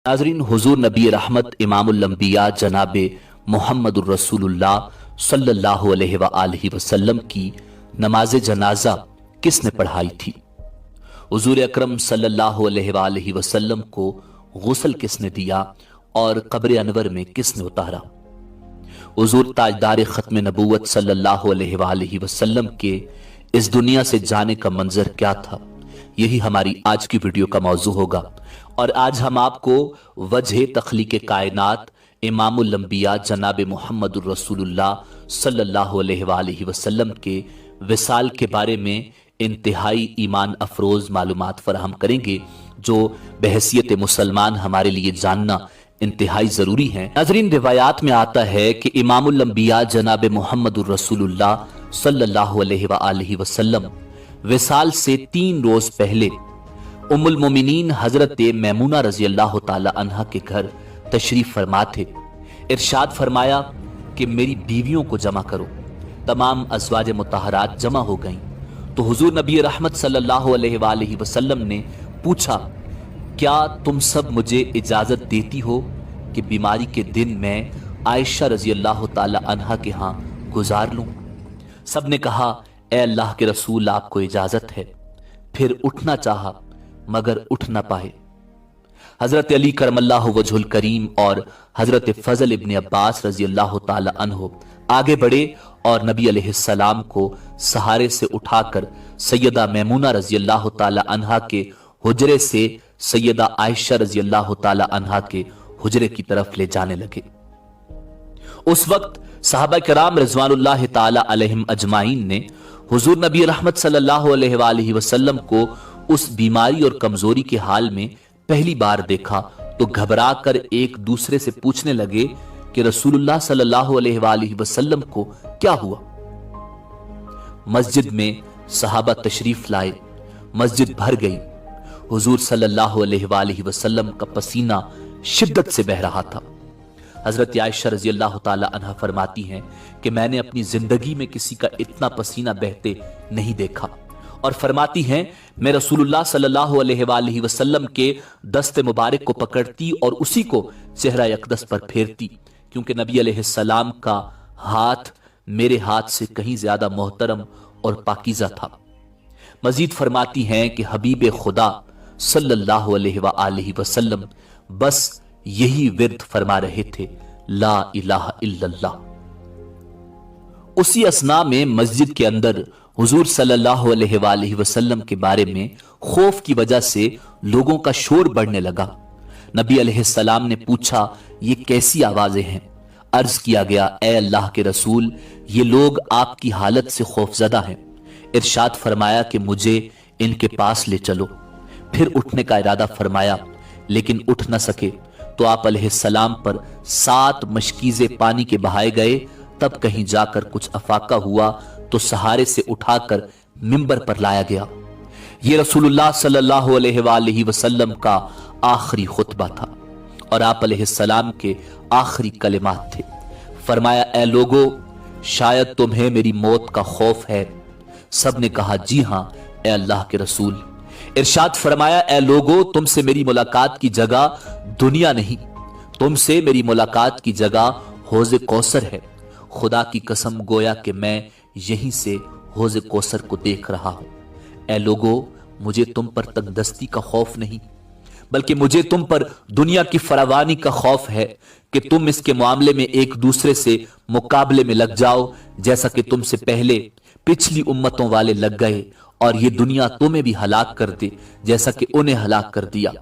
नाज़रीन, हुजूर नबी रहमत इमामुल अंबिया जनाब मुहम्मदुर रसूलुल्लाह सल्लल्लाहु अलैहि वसल्लम की नमाज जनाजा किसने पढ़ाई थी? हुजूर अकरम सल्लल्लाहु अलैहि वसल्लम को गुस्ल किसने दिया और कब्र अनवर में किसने उतारा? हुजूर ताजदार खत्म नबूवत सल्लल्लाहु अलैहि वसल्लम के इस दुनिया से जाने का मंजर क्या था? यही हमारी आज की वीडियो का मौजू होगा। और आज हम आपको वजह तख्लीक कायनात इमामुल अंबिया जनाब मुहम्मदुर रसूलुल्लाह सल्लल्लाहु अलैहि वसल्लम के विसाल के बारे में इंतहाई ईमान अफरोज मालूमात फराहम करेंगे, जो बहैसियत मुसलमान हमारे लिए जानना इंतहाई जरूरी है। नाज़रीन, रिवायात में आता है कि इमामुल अंबिया जनाब मुहम्मदुर रसूलुल्लाह सल्लल्लाहु अलैहि वसल्लम विसाल से 3 रोज पहले उम्मुल मोमिनीन हजरत मैमूना रजी अल्लाह ताला अन्हा के घर तशरीफ फरमा थे। इरशाद फरमाया कि मेरी बीवियों को जमा करो। तमाम अज़वाज मुतहरात जमा हो गईं तो हुजूर नबी रहमत सल्लल्लाहु अलैहि वसल्लम ने पूछा, क्या तुम सब मुझे इजाजत देती हो कि बीमारी के दिन मैं आयशा रजी अल्लाह ताला अन्हा के यहाँ गुजार लूं? सब ने कहा, ए अल्लाह के रसूल, आपको इजाजत है। फिर उठना चाहा मगर उठ ना पाए। हजरत अली करमल्लाहु वजहुल करीम और हजरत फजल इब्न अब्बास रजी अल्लाह ताला अन्हो आगे बढ़े और नबी अलैहिस्सलाम को सहारे से उठाकर सैयदा मैमूना रजी अल्लाह ताला अन्हा के हुजरे से सैयदा आयशा रजी अल्लाह ताला अन्हा के हुजरे की तरफ ले जाने लगे। उस वक्त सहाबा किराम रिजवानुल्लाह ताला अलैहिम अजमाइन ने हुजूर नबी रहमत सल्लल्लाहु अलैहि वसल्लम को उस बीमारी और कमजोरी के हाल में पहली बार देखा तो घबरा कर एक दूसरे से पूछने लगे कि रसूलुल्लाह सल्लल्लाहु अलैहि वसल्लम को क्या हुआ? मस्जिद में सहाबा तशरीफ लाए, मस्जिद भर गई। हुजूर सल्लल्लाहु अलैहि वसल्लम का पसीना शिद्दत से बह रहा था। हजरत आयशा रजी अल्लाह ताला अन्हा फरमाती हैं कि मैंने अपनी जिंदगी में किसी का इतना पसीना बहते नहीं देखा, और फरमाती हैं मैं रसूलुल्लाह सल्लल्लाहु अलैहि वसल्लम के दस्ते मुबारक को पकड़ती और उसी को चेहरा अक़दस पर फेरती, क्योंकि नबी अलैहिस्सलाम का हाथ मेरे हाथ से कहीं ज्यादा मोहतरम और पाकीज़ा था। मजीद फरमाती हैं कि हबीब खुदा सल्लल्लाहु अलैहि वसल्लम बस यही विर्द फरमा रहे थे, ला इलाहा इल्लल्लाह। उसी असना में मस्जिद के अंदर हुजूर सल्लल्लाहु अलैहि वसल्लम के बारे में खौफ की वजह से लोगों का शोर बढ़ने लगा। नबी अलैहिस्सलाम ने पूछा, ये कैसी आवाजें हैं? अर्ज किया गया, ए अल्लाह के रसूल, ये लोग आपकी हालत से खौफजदा हैं। इरशाद फरमाया कि मुझे इनके पास ले चलो। फिर उठने का इरादा फरमाया, लेकिन उठ न सके तो आप अलैहिस्सलाम पर 7 मशकीज़े पानी के बहाए गए। तब कहीं जाकर कुछ अफाका हुआ तो सहारे से उठाकर मिंबर पर लाया गया। यह रसूलुल्लाह सल्लल्लाहु अलैहि वसल्लम का आखिरी खुतबा था और आप अलैहिस्सलाम के आखिरी कलिमात थे। फरमाया, ए लोगो, शायद तुम्हें मेरी मौत का खौफ है। सब ने कहा, जी हां ए अल्लाह के रसूल। इरशाद फरमाया, ए लोगो, तुमसे मेरी मुलाकात की जगह दुनिया नहीं, तुमसे मेरी मुलाकात की जगह हौज़ कौसर है। खुदा की कसम, गोया कि मैं यहीं से हौज़ कौसर को देख रहा हूं। ए लोगो, मुझे तुम पर तंगदस्ती का खौफ नहीं, बल्कि मुझे तुम पर दुनिया की फरावानी का खौफ है कि तुम इसके मामले में एक दूसरे से मुकाबले में लग जाओ, जैसा कि तुमसे पहले पिछली उम्मतों वाले लग गए, और ये दुनिया तुम्हें भी हलाक कर दे जैसा कि उन्हें हलाक कर दिया।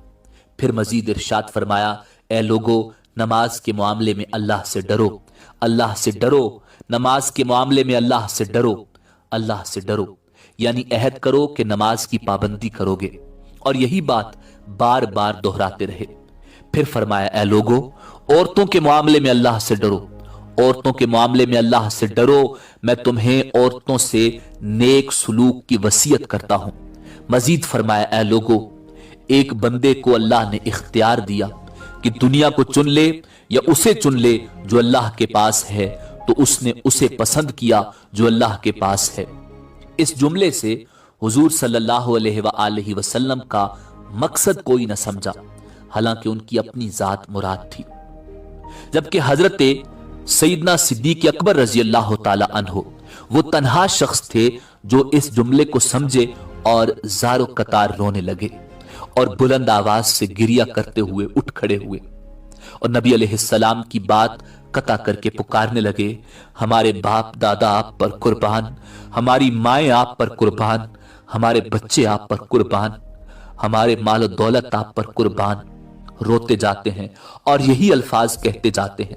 फिर मजीद इरशाद फरमाया, ए लोगो, नमाज के मामले में अल्लाह से डरो, अल्लाह से डरो, नमाज के मामले में अल्लाह से डरो, अल्लाह से डरो। यानी अहद करो कि नमाज की पाबंदी करोगे, और यही बात बार बार दोहराते रहे। फिर फरमाया, ए लोगो, औरतों के मामले में अल्लाह से डरो, औरतों के मामले में अल्लाह से डरो। मैं तुम्हें औरतों से नेक सुलूक की वसीयत करता हूं। मजीद फरमाया, ए लोगो, एक बंदे को अल्लाह ने इख्तियार दिया कि दुनिया को चुन ले या उसे चुन ले जो अल्लाह के पास है, तो उसने उसे पसंद किया जो अल्लाह के पास है। इस जुमले से हुजूर सल्लल्लाहु अलैहि वसल्लम का मकसद कोई न समझा, हालांकि उनकी अपनी जात मुराद थी। जबकि हजरत सईदना सिद्दीक अकबर रजी अल्लाह ताला अन्हो वो तन्हा शख्स थे जो इस जुमले को समझे और ज़ारो कतार रोने लगे और बुलंद आवाज से गिरिया करते हुए उठ खड़े हुए और नबी अलैहिस्सलाम की बात कता करके पुकारने लगे, हमारे बाप दादा आप पर कुर्बान, हमारी माएँ आप पर कुर्बान, हमारे बच्चे आप पर कुर्बान, हमारे माल दौलत आप पर कुर्बान। रोते जाते हैं और यही अल्फाज कहते जाते हैं।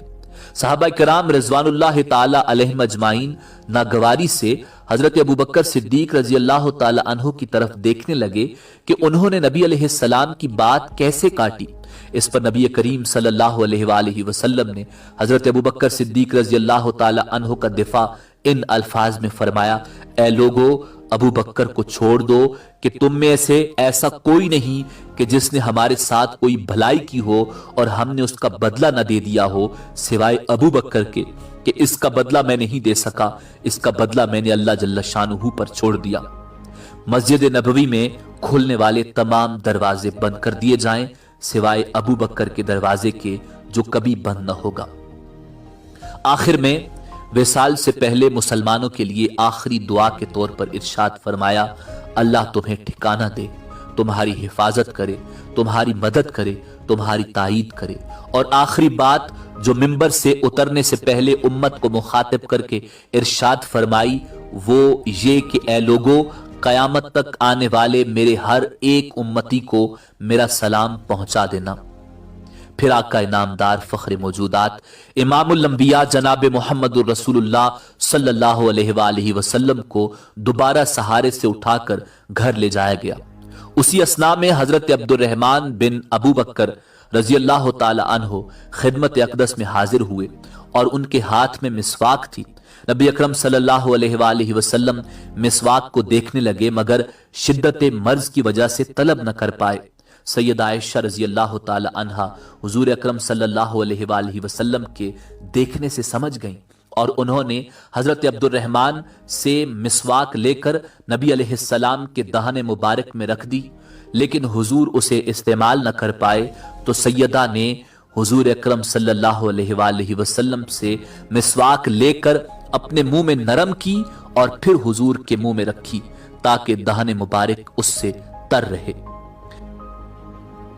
सहाबा किराम रिजवानुल्लाह ताला अलैहिम अजमाइन नागवारी से हजरत अबू बकर सिद्दीक रजी अल्लाह ताला अन्हु की तरफ देखने लगे कि उन्होंने नबी अलैहिस्सलाम की बात कैसे काटी। इस पर नबी करीम सल्लल्लाहु अलैहि वसल्लम ने हजरत अबू बकर सिद्दीक रजी अल्लाह ताला अन्हु का दिफा इन अल्फाज में फरमाया, ए लोगो, अबू बकर को छोड़ दो कि तुम में से ऐसा कोई नहीं कि जिसने हमारे साथ कोई भलाई की हो और हमने उसका बदला न दे दिया हो, सिवाय अबू बकर के कि इसका बदला मैं नहीं दे सका, इसका बदला मैंने अल्लाह जल्ल शानुहु पर छोड़ दिया। मस्जिद नबवी में खुलने वाले तमाम दरवाजे बंद कर दिए जाएं सिवाय अबू बकर के दरवाजे के जो कभी बंद न होगा। आखिर में विसाल से पहले मुसलमानों के लिए आखिरी दुआ के तौर पर इरशाद फरमाया, अल्लाह तुम्हें ठिकाना दे, तुम्हारी हिफाजत करे, तुम्हारी मदद करे, तुम्हारी ताईद करे। और आखिरी बात जो मिंबर से उतरने से पहले उम्मत को मुखातिब करके इरशाद फरमाई वो ये कि ए लोगो, कयामत तक आने वाले मेरे हर एक उम्मती को मेरा सलाम पहुंचा देना। फिर आका इनामदार फख्र मौजूदात इमामुल अंबिया जनाब मोहम्मदुर रसूलुल्लाह सल्लल्लाहु अलैहि वसल्लम को दोबारा सहारे से उठाकर घर ले जाया गया। उसी असना में हजरत अब्दुर्रहमान बिन अबू बकर रजी अल्लाह ताला अन्हो खिदमत अक़दस में हाजिर हुए और उनके हाथ में मिसवाक थी। नबी अकरम सल्लल्लाहु अलैहि वसल्लम मिसवाक को देखने लगे मगर शिद्दत मर्ज की वजह से तलब न कर पाए। सैयदा आयशा रजी अल्लाह ताला अन्हा हुजूर अकरम सल्लल्लाहु अलैहि वसल्लम के देखने से समझ गईं और उन्होंने हजरत अब्दुर्रहमान से मिसवाक लेकर नबी अलैहिस्सलाम के दहने मुबारक में रख दी, लेकिन हुजूर उसे इस्तेमाल न कर पाए तो सैयदा ने हुजूर अकरम सल्लल्लाहु अलैहि वसल्लम से मिसवाक लेकर अपने मुंह में नरम की और फिर हुजूर के मुंह में रखी ताकि दहने मुबारक उससे तर रहे।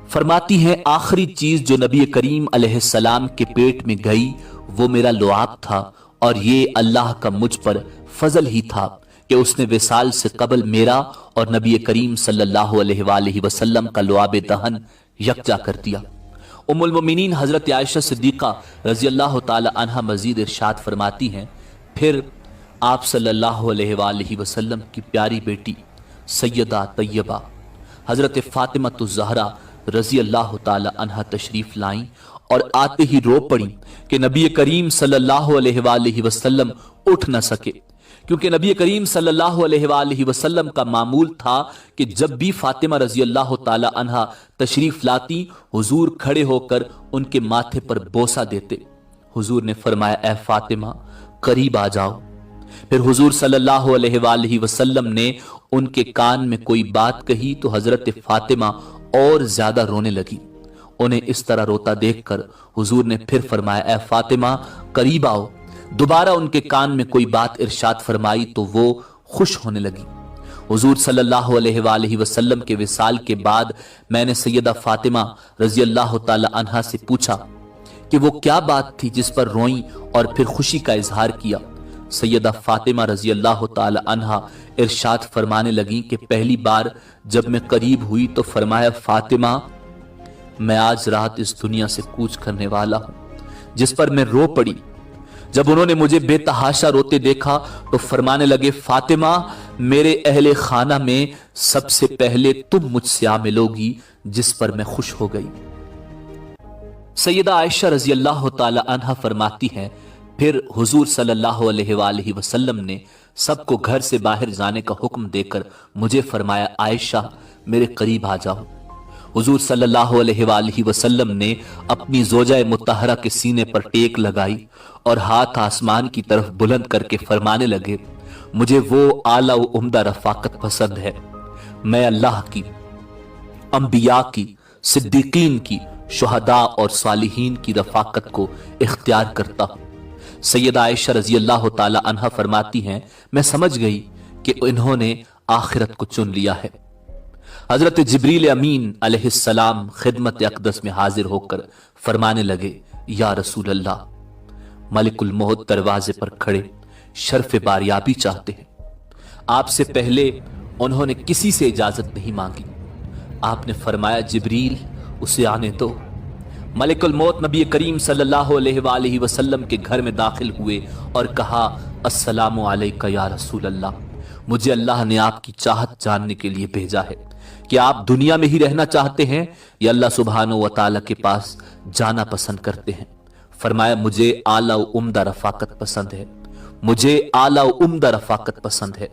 फरमाती हैं, आखिरी चीज जो नबी करीम अलैहिस्सलाम के पेट में गई वो मेरा लुआब था और ये अल्लाह का मुझ पर फजल ही था कि उसने विसाल से कबल मेरा और नबी करीम सल्लल्लाहु अलैहि वसल्लम का लुआब दहन यकजा कर दिया। उम्मुल मोमिनीन हजरत आयशा सिद्दीका रजी अल्लाह ताला अन्हा मजीद इरशाद फरमाती हैं, फिर आप सल्लल्लाहु अलैहि वसल्लम की प्यारी बेटी सैयदा तैयबा हजरत फातिमतुज़ ज़हरा रजी अल्लाह ताला अन्हा तशरीफ लाई और आते ही रो पड़ी कि नबी करीम सल्लल्लाहु अलैहि वसल्लम उठ न सके, क्योंकि नबी करीम सल्लल्लाहु अलैहि वसल्लम का मामूल था कि जब भी फातिमा रजी अल्लाह ताला अन्हा तशरीफ लाती हुजूर खड़े होकर उनके माथे पर बोसा देते। हुजूर ने फरमाया, ए फातिमा करीब आ जाओ। फिर हुजूर सल्लल्लाहु अलैहि वसल्लम ने उनके कान में कोई बात कही तो हजरत फातिमा और ज्यादा रोने लगी। उन्हें इस तरह रोता देखकर हुजूर ने फिर फरमाया, ए फातिमा करीब आओ। दोबारा उनके कान में कोई बात इरशाद फरमाई तो वो खुश होने लगी। हुजूर सल्लल्लाहु अलैहि वसल्लम के विसाल के बाद मैंने सैयदा फातिमा रजी अल्लाह ताला अन्हा से पूछा कि वो क्या बात थी जिस पर रोई और फिर खुशी का इजहार किया। सैयदा फातिमा रजी अल्लाह ताला अन्हा इरशाद फरमाने लगी कि पहली बार जब मैं करीब हुई तो फरमाया, फातिमा मैं आज रात इस दुनिया से कूच करने वाला हूं, जिस पर मैं रो पड़ी। जब उन्होंने मुझे बेतहाशा रोते देखा तो फरमाने लगे, फातिमा मेरे अहले खाना में सबसे पहले तुम मुझसे आ मिलोगी, जिस पर मैं खुश हो गई। सैयदा आयशा रजी अल्लाह ताला अन्हा फरमाती हैं, फिर हुजूर सल्लल्लाहु अलैहि वसल्लम ने सबको घर से बाहर जाने का हुक्म देकर मुझे फरमाया, आयशा मेरे करीब आ जाओ। हुजूर सल्लल्लाहु अलैहि वसल्लम ने अपनी ज़ोजा मुत्तहरा के सीने पर टेक लगाई और हाथ आसमान की तरफ बुलंद करके फरमाने लगे, मुझे वो आला व उम्दा रफाकत पसंद है। मैं अल्लाह की, अंबिया की, सिद्दीकीन की, शुहदा और सालिहीन की रफाकत को इख्तियार करता हूं। सैयदा आयशा रजी अल्लाह ताला अन्हा फरमाती हैं, मैं समझ गई कि इन्होंने आखिरत को चुन लिया है। हजरत जिब्रील अमीन अलैहिस्सलाम खिदमत अक़दस में हाजिर होकर फरमाने लगे, या रसूल अल्लाह, मलिकुल मौत दरवाजे पर खड़े शर्फ बारियाबी चाहते हैं। आपसे पहले उन्होंने किसी से इजाजत नहीं मांगी। आपने फरमाया, जिब्रील उसे आने दो। मलिकुल मौत नबी करीम सल्लल्लाहु अलैहि वसल्लम के घर में दाखिल हुए और कहा, अस्सलामु अलैका या रसूल अल्लाह, मुझे अल्लाह ने आपकी चाहत जानने के लिए भेजा है कि आप दुनिया में ही रहना चाहते हैं या अल्लाह सुब्हानहू व तआला के पास जाना पसंद करते हैं। फरमाया, मुझे आला व उम्दा रफाकत पसंद है, मुझे आला व उम्दा रफाकत पसंद है।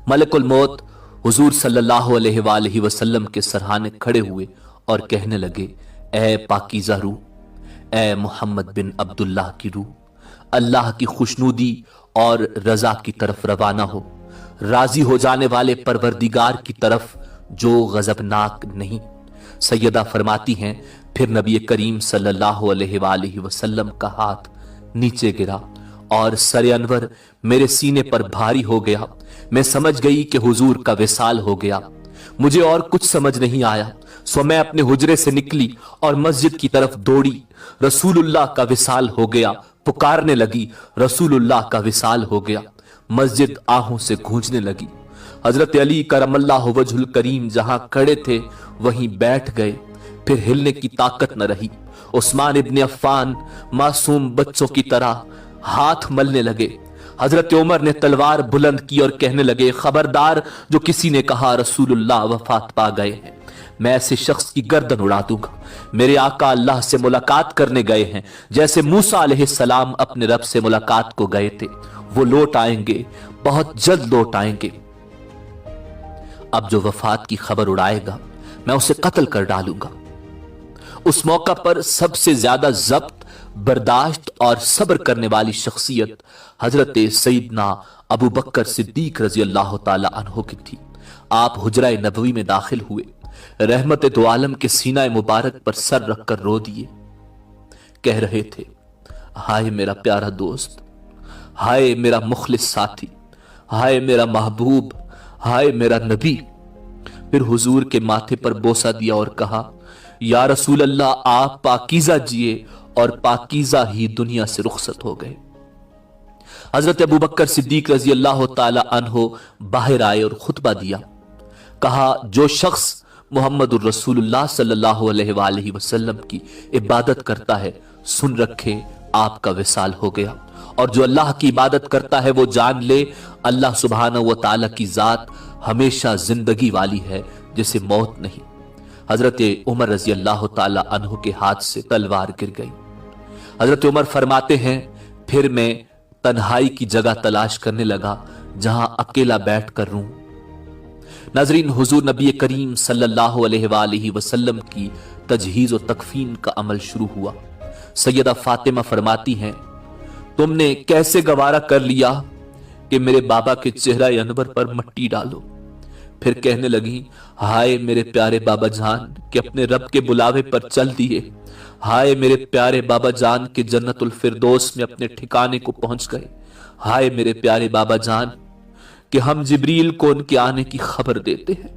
मलिकुल मौत हुजूर सल्लल्लाहु अलैहि वसल्लम के सरहाने खड़े हुए और कहने लगे, ए पाकीज़ा रूह, ए मोहम्मद बिन अब्दुल्लाह की रूह, अल्लाह की खुशनुदी और रजा की तरफ रवाना हो, राजी हो जाने वाले परवरदिगार की तरफ जो गजबनाक नहीं। सैयदा फरमाती हैं, फिर नबी करीम सल्लल्लाहु अलैहि वसल्लम का हाथ नीचे गिरा और सर अनवर मेरे सीने पर भारी हो गया। मैं समझ गई कि हुजूर का विसाल हो गया। मुझे और कुछ समझ नहीं आया, सो मैं अपने हुजरे से निकली और मस्जिद की तरफ दौड़ी। रसूलुल्लाह का विसाल हो गया, पुकारने लगी, रसूलुल्लाह का विसाल हो गया। मस्जिद आहों से गूंजने लगी। हजरत अली करमल्लाहु वजहुल करीम जहां खड़े थे वहीं बैठ गए, फिर हिलने की ताकत न रही। उस्मान इब्ने अफ्फान मासूम बच्चों की तरह हाथ मलने लगे। हजरत उमर ने तलवार बुलंद की और कहने लगे, खबरदार जो किसी ने कहा रसूलुल्लाह वफात पा गए हैं, मैं ऐसे शख्स की गर्दन उड़ा दूंगा। मेरे आका अल्लाह से मुलाकात करने गए हैं, जैसे मूसा अलैहिस्सलाम अपने रब से मुलाकात को गए थे। वो लौट आएंगे, बहुत जल्द लौट आएंगे। अब जो वफात की खबर उड़ाएगा मैं उसे कत्ल कर डालूंगा। उस मौका पर सबसे ज्यादा जब्त, बर्दाश्त और सब्र करने वाली शख्सियत हजरत सईदना अबू बकर सिद्दीक रजी अल्लाह ताला अन्हो की थी। आप हुजरा नबवी में दाखिल हुए, रहमत दो आलम के सीना मुबारक पर सर रखकर रो दिए। कह रहे थे, हाय मेरा प्यारा दोस्त, हाय मेरा मुखलिस साथी, हाय मेरा महबूब, हाय मेरा नबी। फिर हुजूर के माथे पर बोसा दिया और कहा, या रसूल अल्लाह, आप पाकीज़ा जिए और पाकीज़ा ही दुनिया से रुखसत हो गए। हजरत अबू बकर सिद्दीक रजी अल्लाह ताला अन्हो बाहर आए और खुतबा दिया। कहा, जो शख्स मोहम्मदुर रसूलुल्लाह सल्लल्लाहु अलैहि वसल्लम की इबादत करता है, सुन रखे आपका विसाल हो गया। और जो अल्लाह की इबादत करता है वो जान ले, अल्लाह सुब्हानहू व तआला की जात हमेशा जिंदगी वाली है, जिसे मौत नहीं। हजरत उमर रजी अल्लाह ताला अन्हु के हाथ से तलवार गिर गई। हजरत उमर फरमाते हैं, फिर मैं तन्हाई की जगह तलाश करने लगा जहां अकेला बैठकर रूं। नाजरीन, हुजूर नबी करीम सल्लल्लाहु अलैहि वसल्लम की तजहीज और तकफीन का अमल शुरू हुआ। सैयदा फातिमा फरमाती हैं, तुमने कैसे गवारा कर लिया कि मेरे बाबा के चेहरा अनवर पर मट्टी डालो। फिर कहने लगी, हाय मेरे प्यारे बाबा जान कि अपने रब के बुलावे पर चल दिए। हाय मेरे प्यारे बाबा जान के जन्नतुल फिरदौस में अपने ठिकाने को पहुंच गए। हाय मेरे प्यारे बाबा जान कि हम जिब्रील को उनके आने की खबर देते हैं।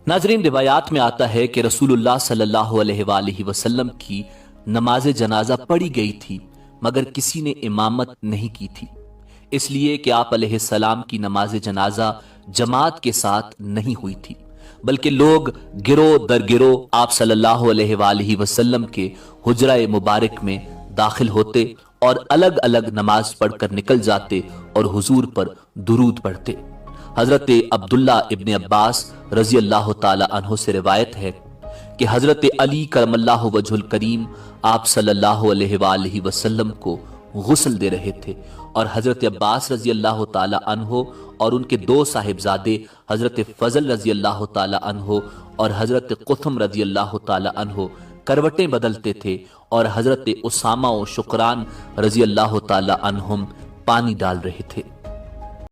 नाजरीन, रिवायात में आता है कि रसूलुल्लाह सल्लल्लाहु अलैहि वसल्लम की नमाज जनाजा पढ़ी गई थी, मगर किसी ने इमामत नहीं की थी, इसलिए कि आप अलैहिस्सलाम की नमाज जनाजा जमात के साथ नहीं हुई थी, बल्कि लोग गिरोह दर गिरोह आप सल्लल्लाहु अलैहि वसल्लम के हुजरा मुबारक में दाखिल होते और अलग अलग नमाज पढ़कर निकल जाते और हुजूर पर दुरूद पढ़ते। हजरत अब्दुल्ला इब्ने अब्बास रजी अल्लाह ताला अन्हो से रिवायत है कि हजरत अली करमल्लाहु वजहुल करीम आप सल्लल्लाहु अलैहि वसल्लम को गुस्ल दे रहे थे और हजरत अब्बास रजी अल्लाह ताला अन्हो और उनके दो साहिबजादे हजरत फजल रजी अल्लाह ताला अन्हो और हजरत कुथम रजी अल्लाह ताला अन्हो करवटें बदलते थे और हजरत उसामा और शुक्रान रजी अल्लाह ताला अन्हुम पानी डाल रहे थे।